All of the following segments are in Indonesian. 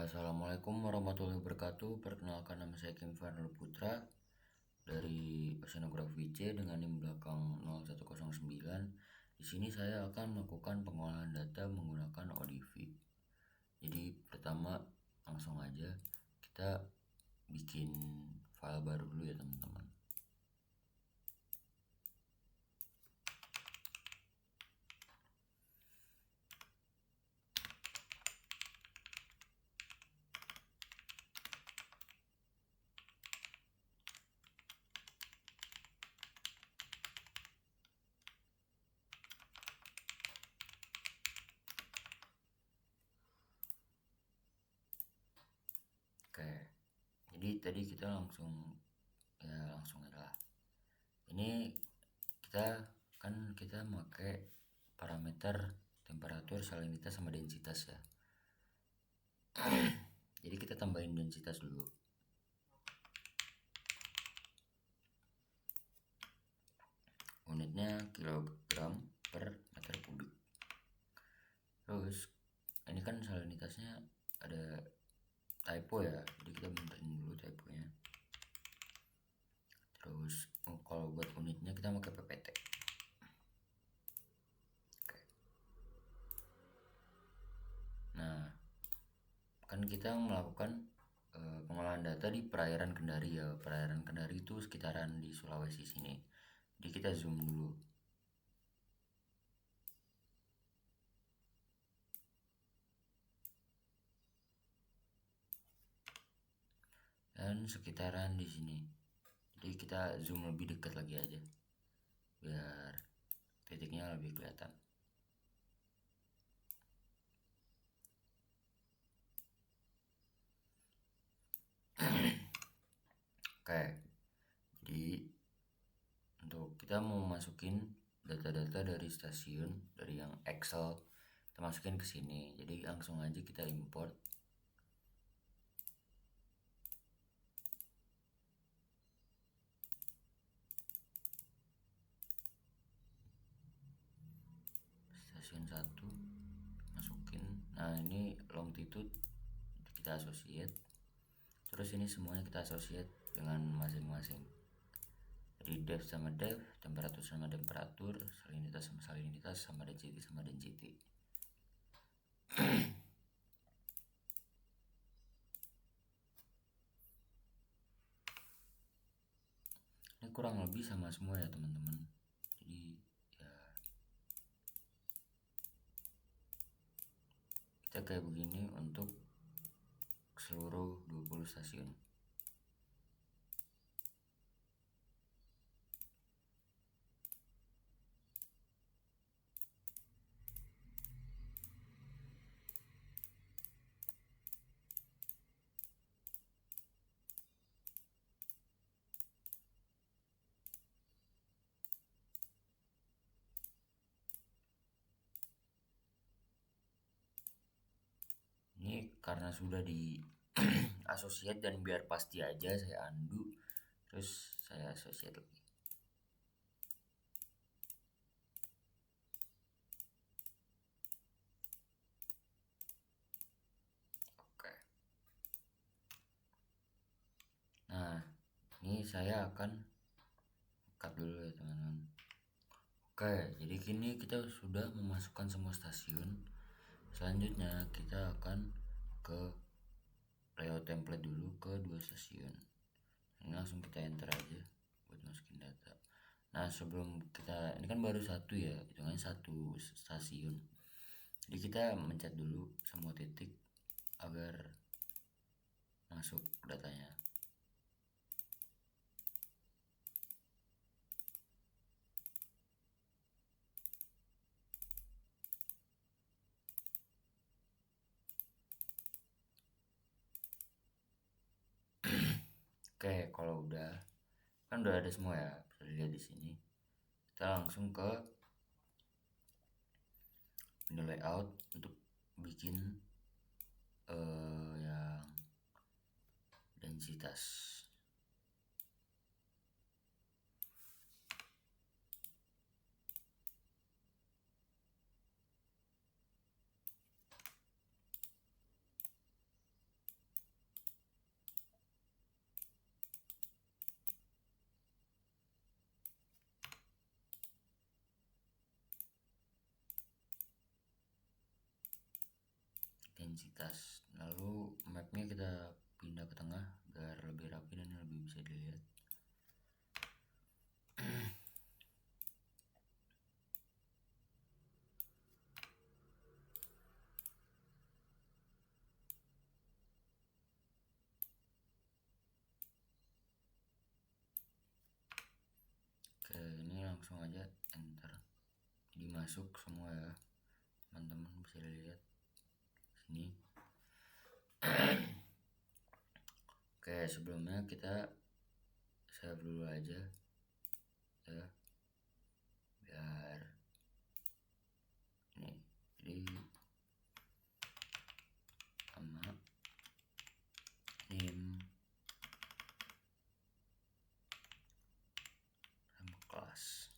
Assalamualaikum warahmatullahi wabarakatuh. Perkenalkan, nama saya Kim Farnul Putra dari Oceanografi C dengan NIM belakang 0109. Di sini saya akan melakukan pengolahan data menggunakan ODV. Jadi pertama langsung aja kita bikin file baru dulu ya teman-teman. Oke, jadi tadi kita langsung adalah ini kita pakai parameter temperatur, salinitas sama densitas ya. Jadi kita tambahin densitas dulu. Unitnya kilogram per meter kubik. Terus ini kan salinitasnya ada typo ya, jadi kita benerin dulu typonya. Terus kalau buat unitnya kita pakai PPT. Oke. Nah, kan kita melakukan pengolahan data di perairan Kendari ya. Perairan Kendari itu sekitaran di Sulawesi sini. Jadi kita zoom dulu. Dan sekitaran di sini. Jadi kita zoom lebih dekat lagi aja biar titiknya lebih kelihatan. Oke, jadi untuk kita mau masukin data-data dari stasiun, dari yang Excel, kita masukin ke sini. Jadi langsung aja kita import. Stasiun 1 masukin. Nah, ini longitude kita associate. Terus ini semuanya kita associate dengan masing-masing. Jadi depth sama depth, temperatur sama temperatur, salinitas sama salinitas, sama density sama density. Ini kurang lebih sama semua ya teman-teman. Jadi ya kita kayak begini untuk seluruh 20 stasiun. Ini karena sudah di associate dan biar pasti aja saya undo, terus saya associate lagi. Oke. Nah, ini saya akan cut dulu ya teman-teman. Oke, jadi kini kita sudah memasukkan semua stasiun. Selanjutnya kita akan ke layout template dulu ke 2 stasiun. Ini langsung kita enter aja buat masukin data. Nah, sebelum kita, ini kan baru satu ya, hitungannya satu stasiun. Jadi kita mencet dulu semua titik agar masuk datanya. Oke, kalau udah kan udah ada semua ya, bisa dilihat di sini. Kita langsung ke menu layout untuk bikin yang densitas. densitas. Lalu mapnya kita pindah ke tengah biar lebih rapi dan lebih bisa dilihat. Oke, ini langsung aja enter, jadi masuk semua ya teman-teman, bisa dilihat sini. Oke, sebelumnya kita save dulu aja ya, biar ini jadi nama name sama kelas.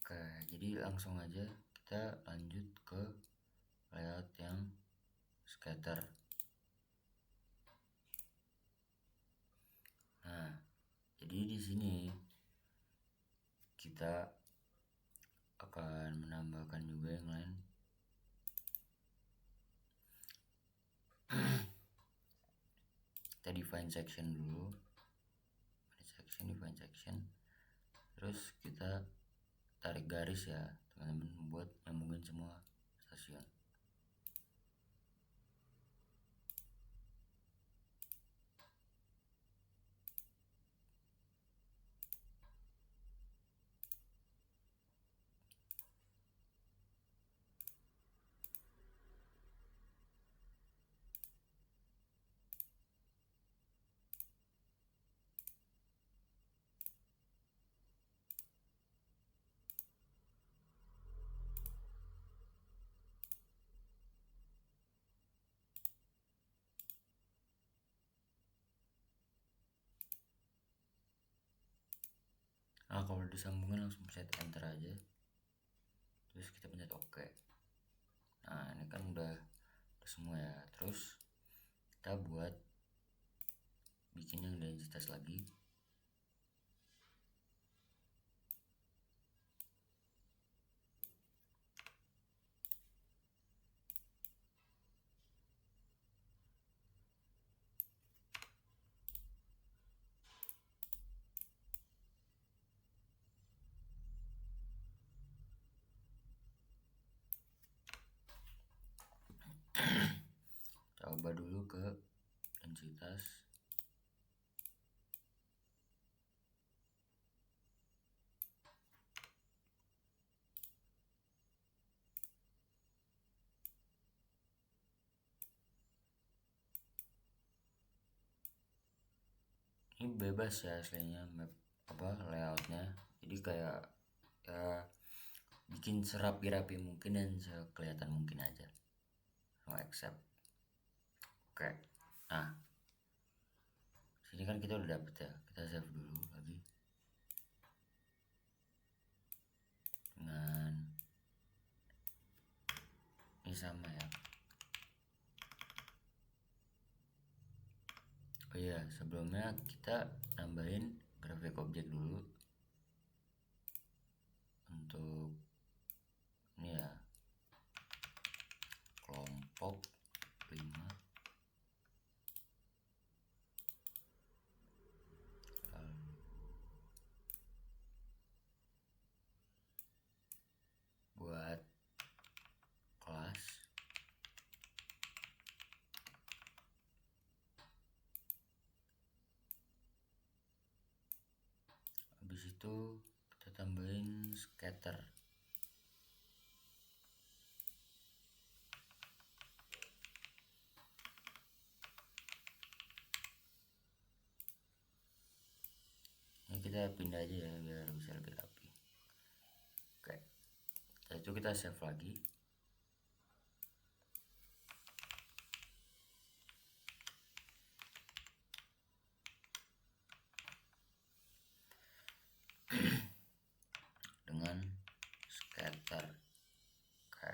Oke, jadi langsung aja kita lanjut ke layout yang scatter. Nah, jadi di sini kita akan menambahkan juga yang lain. Kita define section dulu, define section, terus kita tarik garis ya teman-teman buat nyambungin semua stasiun. Nah, kalau disambungin langsung pencet enter aja, terus kita pencet OK. Nah, ini kan udah semua ya. Terus kita buat bikin yang densitas lagi. Coba dulu ke densitas. Ini bebas ya aslinya map layoutnya, jadi kayak ya bikin serapi-rapi mungkin dan sekelihatan mungkin aja, no accept. Oke, nah sini kan kita udah dapet ya, kita save dulu lagi dengan ini sama ya. Oh iya, sebelumnya kita nambahin grafik objek dulu untuk ini ya, kelompok 5. Lalu buat kelas, habis itu kita tambahin scatter. Ini kita pindah aja ya biar bisa lebih rapi. Oke, setelah itu kita save lagi. Dengan scatter. Oke.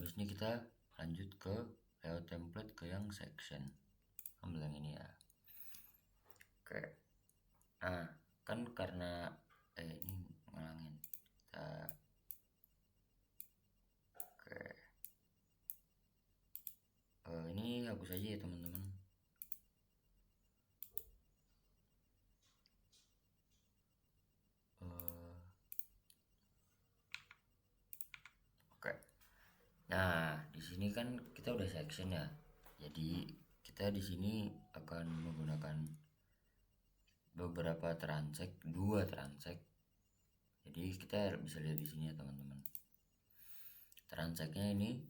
habis ini kita lanjut ke layout template ke yang section. Ambil yang ini ya. Oke, nah kan karena ini ngalangin kita. Oke, ini hapus aja ya teman-teman. Oke, nah di sini kan kita udah section ya, jadi kita di sini akan menggunakan beberapa transact, dua transact. Jadi kita bisa lihat di sini ya teman-teman. Transactnya ini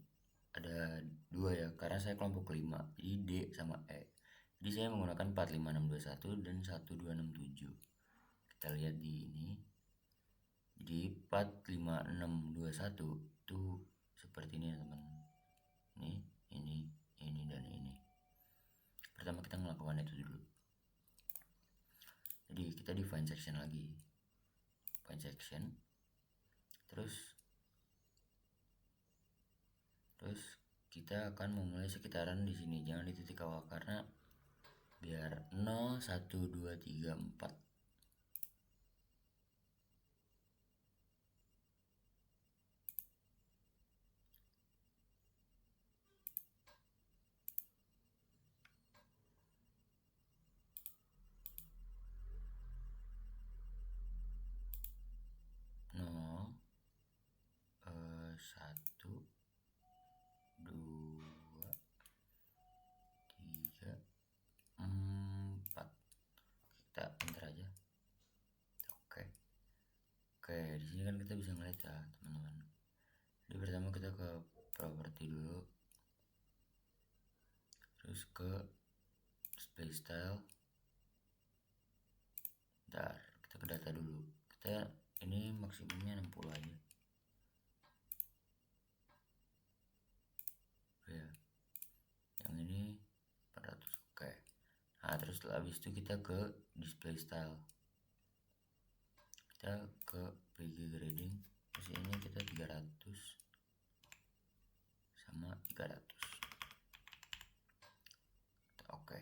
ada dua ya, karena saya kelompok 5, jadi D sama E. Jadi saya menggunakan 45621 dan 1267. Kita lihat di ini. Jadi 45621 itu seperti ini ya teman. Ini dan ini. Pertama kita melakukan itu dulu. Jadi kita define section lagi. Define section. Terus kita akan memulai sekitaran di sini, jangan di titik awal karena biar 0 1 2 3 4. Satu, dua, tiga, empat. Kita enter aja. Oke, di sini kan kita bisa ngeliat ya teman-teman. Jadi pertama kita ke property dulu, terus ke display style. Bentar, kita ke data dulu. Kita ini maksimumnya 60 aja. Ya, yang ini 400. Oke, nah terus habis itu kita ke display style, kita ke PG grading, terus ini kita 300 sama 300. Oke.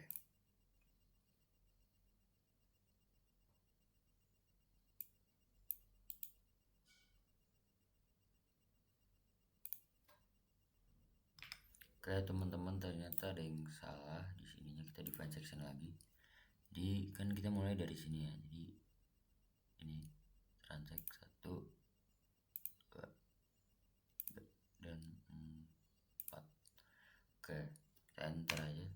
Oke teman-teman, ternyata ada yang salah di sininya. Kita define section lagi. Jadi kan kita mulai dari sini ya. Jadi ini transact 1, 2, 3, dan 4. Oke, kita enter aja.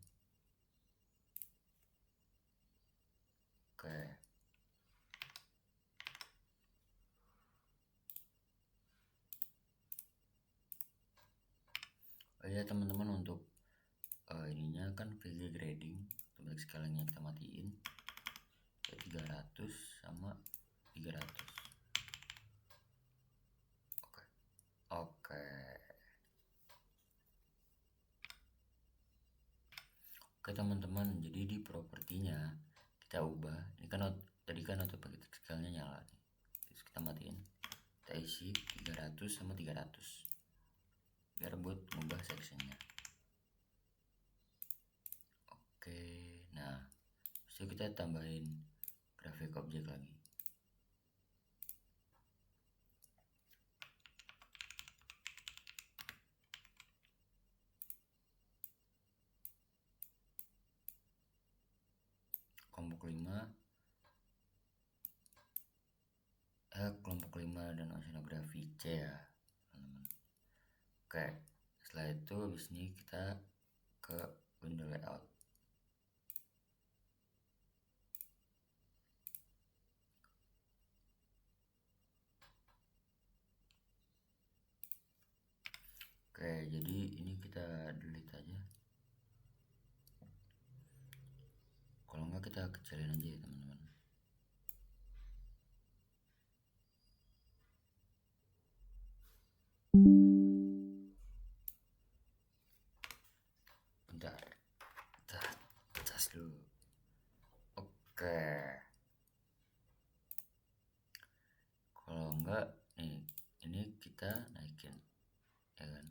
Oke. Oh ya teman-teman, untuk ininya kan VG grading, untuk skalanya kita matiin. 300 sama 300. Oke. Oke teman-teman, jadi di propertinya kita ubah. Ini kan tadi kan automatic scale-nya nyala nih. Terus kita matiin. Kita isi 300 sama 300. Biar buat mengubah sectionnya. Oke, nah terus kita tambahin grafik objek lagi. Kelompok 5 dan oceanografi C ya teman-teman. Oke, setelah itu habis ini kita ke window layout. Oke, jadi ini kita delete aja. Kalau enggak kita kecilin aja ya teman-teman. Bentar, kita cas dulu. Oke, kalau enggak nih, ini kita naikin ya kan.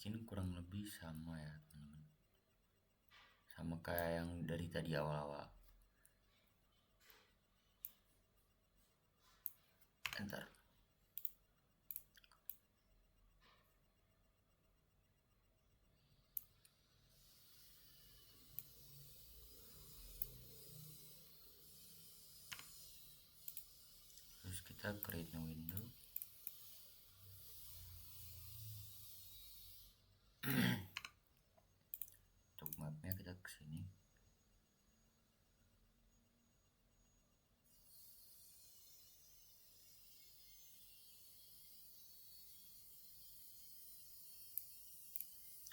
sini kurang lebih sama ya teman-teman, sama kayak yang dari tadi awal-awal. Enter. Terus kita create new window. Untuk mapnya kita ke sini.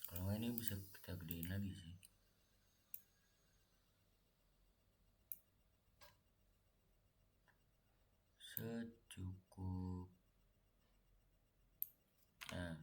Kalau ini bisa kita gedein lagi sih. Secukup. Nah,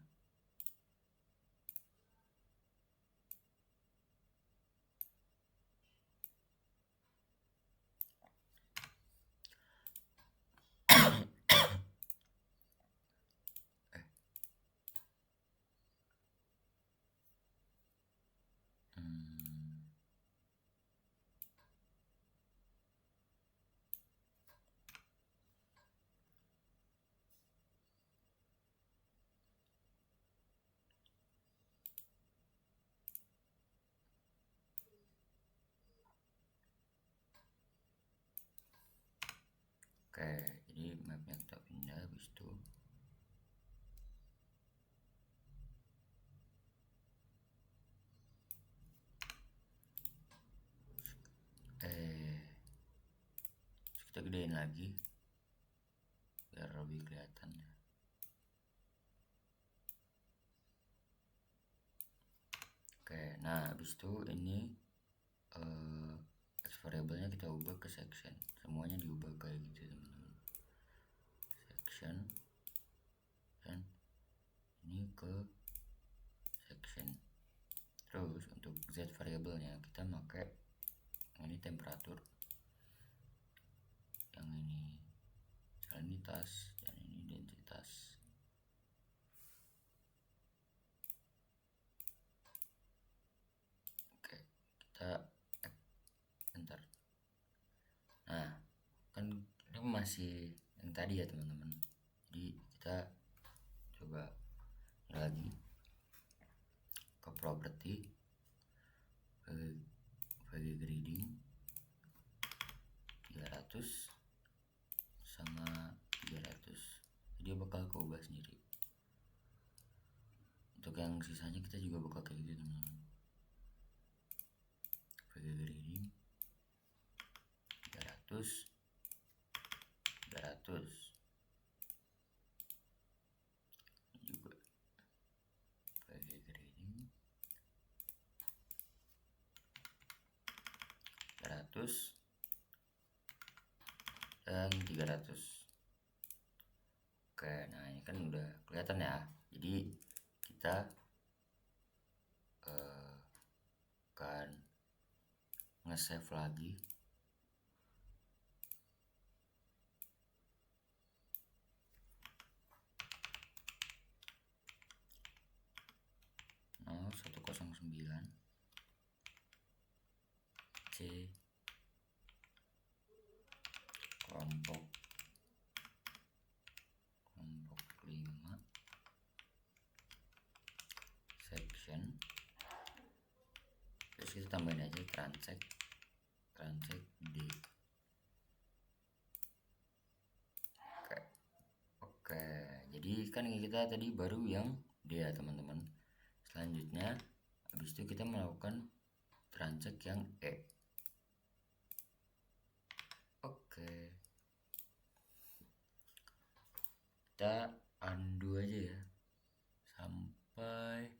oke, jadi mapnya kita pindah. Habis itu kita gedein lagi biar lebih kelihatan ya. Oke, nah habis itu ini variabelnya kita ubah ke section, semuanya diubah kayak gitu teman-teman. Section, dan ini ke section. Terus untuk z variabelnya kita pakai yang ini temperatur, yang ini salinitas, dan ini densitas. Oke, kita enter. Nah, kan ini masih yang tadi ya teman-teman, jadi kita coba lagi ke property, bagi grading 300 sama 300, dia bakal keubah sendiri. Untuk yang sisanya kita juga bakal kayak gitu teman-teman. Bagi grading 300 juga bagi grading 300 dan 300. Oke, nah ini kan udah kelihatan ya. Jadi kita akan nge-save lagi. Oh, 109 C kelompok 5 section. Terus kita tambahin aja transact D. Oke, jadi kan kita tadi baru yang D ya teman-teman. Selanjutnya habis itu kita melakukan transact yang E. Oke, kita undo aja ya sampai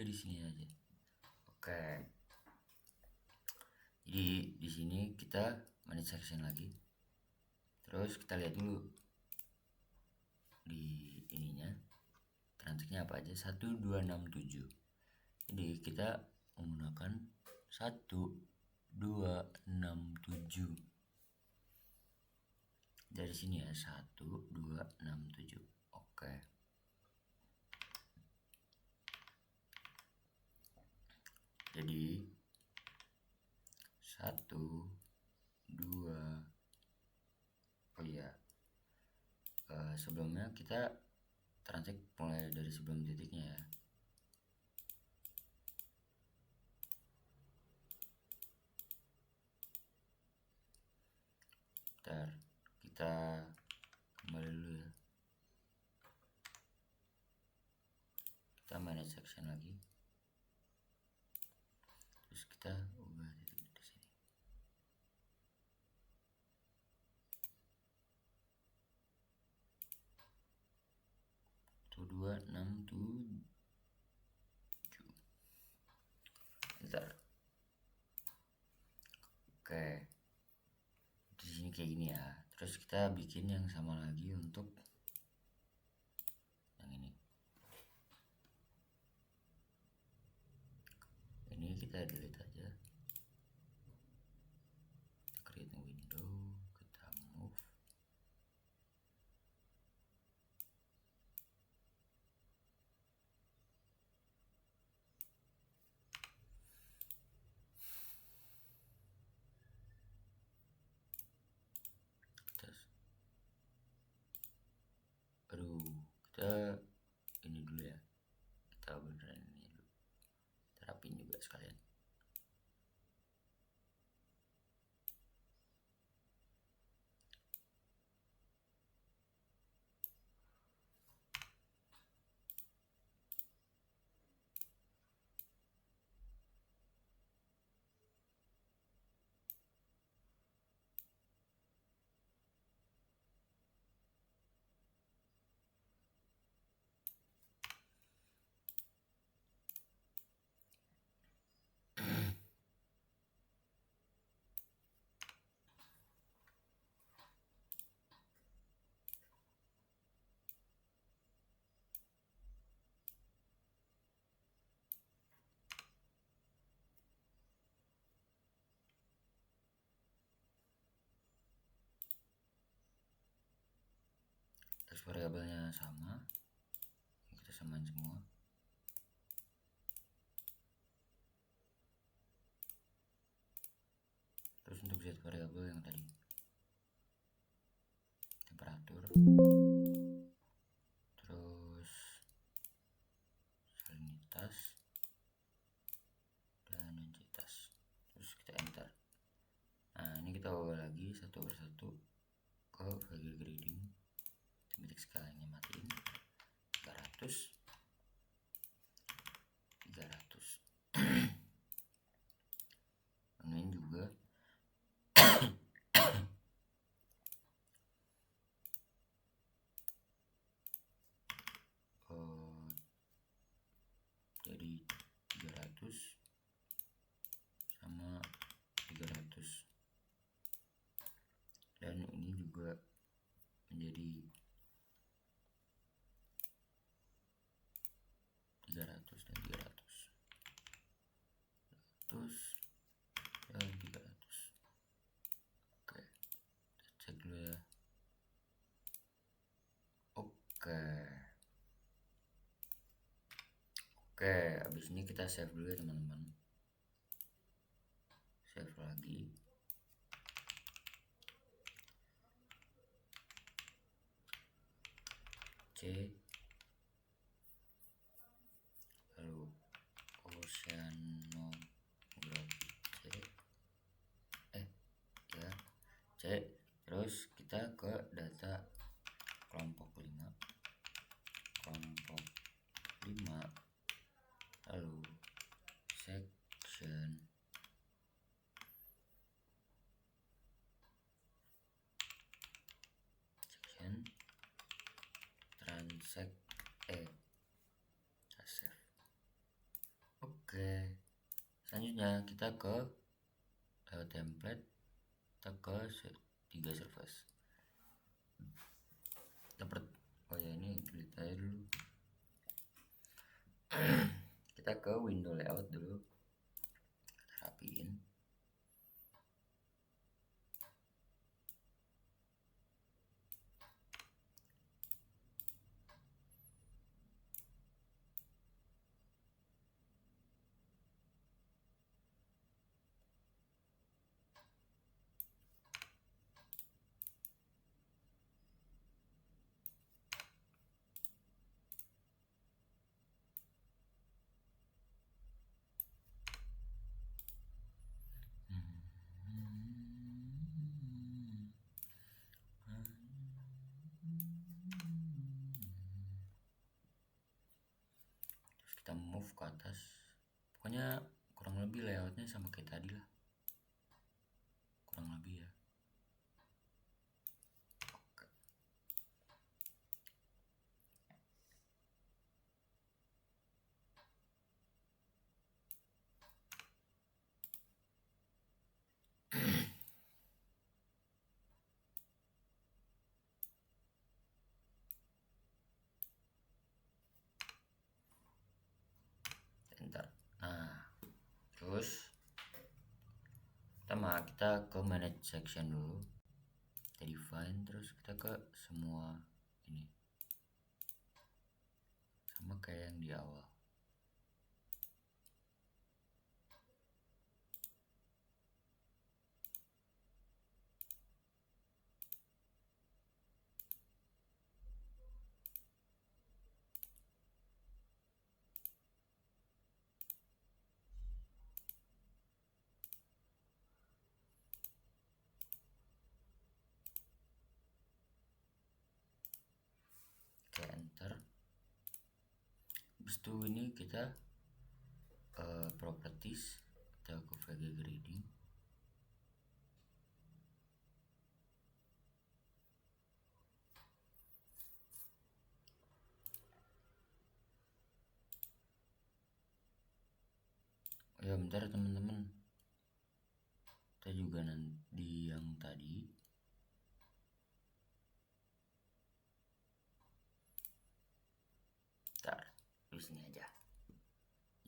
di sini aja. Oke, jadi di sini kita manage section lagi. Terus kita lihat dulu di ininya transaksinya apa aja, 1267. Jadi kita menggunakan 1267 dari sini ya, 1267. Oke. Jadi 1 2 oh iya, sebelumnya kita transaksi mulai dari sebelum titiknya ya. Bentar, kita kembali dulu ya. Kita manage section lagi. Terus kita ubah titik di sini. Tuh 267. Bentar. Oke. Di sini kayak gini ya. Terus kita bikin yang sama lagi untuk yang ini. Ini kita delete aja. Kita create a window, kita move. Kita ini dulu ya, kita beneran ini dulu, terapin juga sekalian. Terus variabelnya sama, kita samain semua. Terus untuk set variabel yang tadi, temperatur, terus salinitas dan densitas. Terus kita enter. Nah ini kita ubah lagi satu persatu ke value grading. Titik skalanya matiin 300 ini juga jadi 300 sama 300, dan ini juga menjadi 300 dan 300 dan 300. Oke, kita cek dulu ya. Oke, habis ini kita save dulu ya teman-teman. Save lagi. C lalu oceanografi C terus kita ke data kelompok 5 lalu section transact save. Oke, selanjutnya kita ke template, kita ke 3 service. Oh ya, kita ke window layout dulu, kita rapiin. Terus kita move ke atas, pokoknya kurang lebih layoutnya sama kayak tadi lah, kurang lebih ya. Oke. Enter. Nah, terus pertama kita ke manage section dulu, kita define, terus kita ke semua ini, sama kayak yang di awal. Oke, enter. Habis itu ini kita properties, kita ke VG grading. Oh ya, bentar teman-teman, kita juga nanti di yang tadi di sini aja.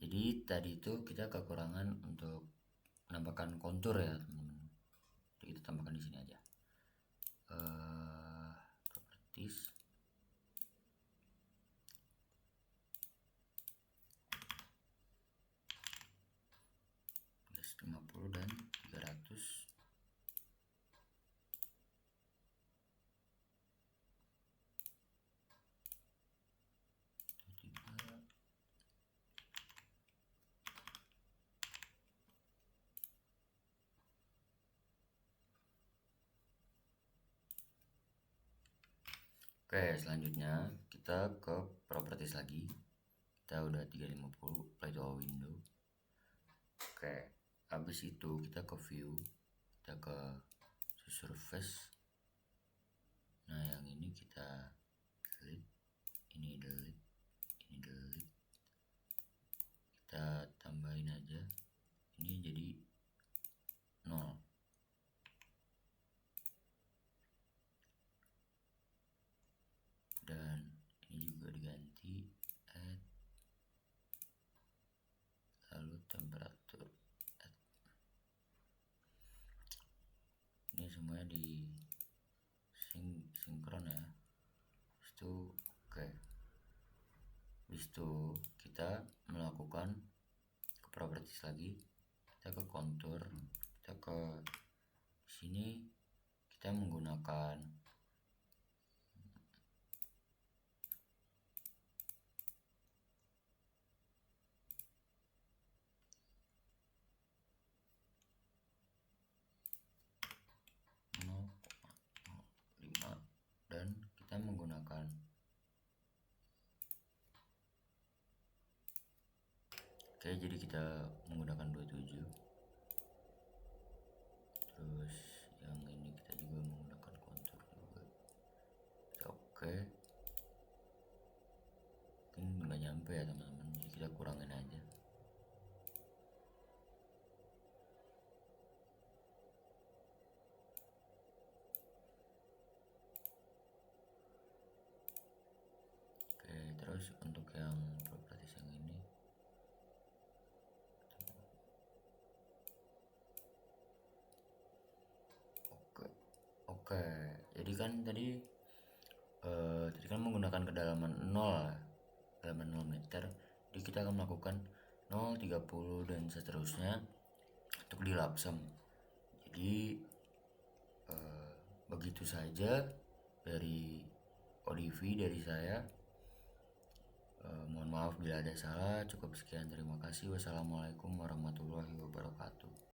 Jadi tadi itu kita kekurangan untuk menambahkan kontur ya teman-teman, jadi kita tambahkan di sini aja. Properties, plus 50 dan 300. Oke, selanjutnya kita ke properties lagi. Kita udah 350, apply to all window. Oke, habis itu kita ke view, kita ke surface. Nah, yang ini kita delete, ini delete, ini delete. Kita tambahin aja, ini jadi 0. Dan ini juga diganti add, lalu temperatur add. Ini semuanya di sinkron ya. Itu oke. Habis itu kita melakukan ke properties lagi, kita ke kontur, kita ke sini, kita menggunakan dan kita menggunakan jadi kita menggunakan 27. Terus yang ini kita juga menggunakan kontur juga. Oke, mungkin nggak nyampe ya teman-teman, jadi kita kurangin aja. Oke, terus untuk yang properties yang ini tadi kan menggunakan kedalaman 0, kedalaman 0 meter. Jadi kita akan melakukan 0, 30 dan seterusnya untuk di lapsem. Jadi begitu saja dari ODV dari saya. Mohon maaf bila ada salah. Cukup sekian, terima kasih. Wassalamualaikum warahmatullahi wabarakatuh.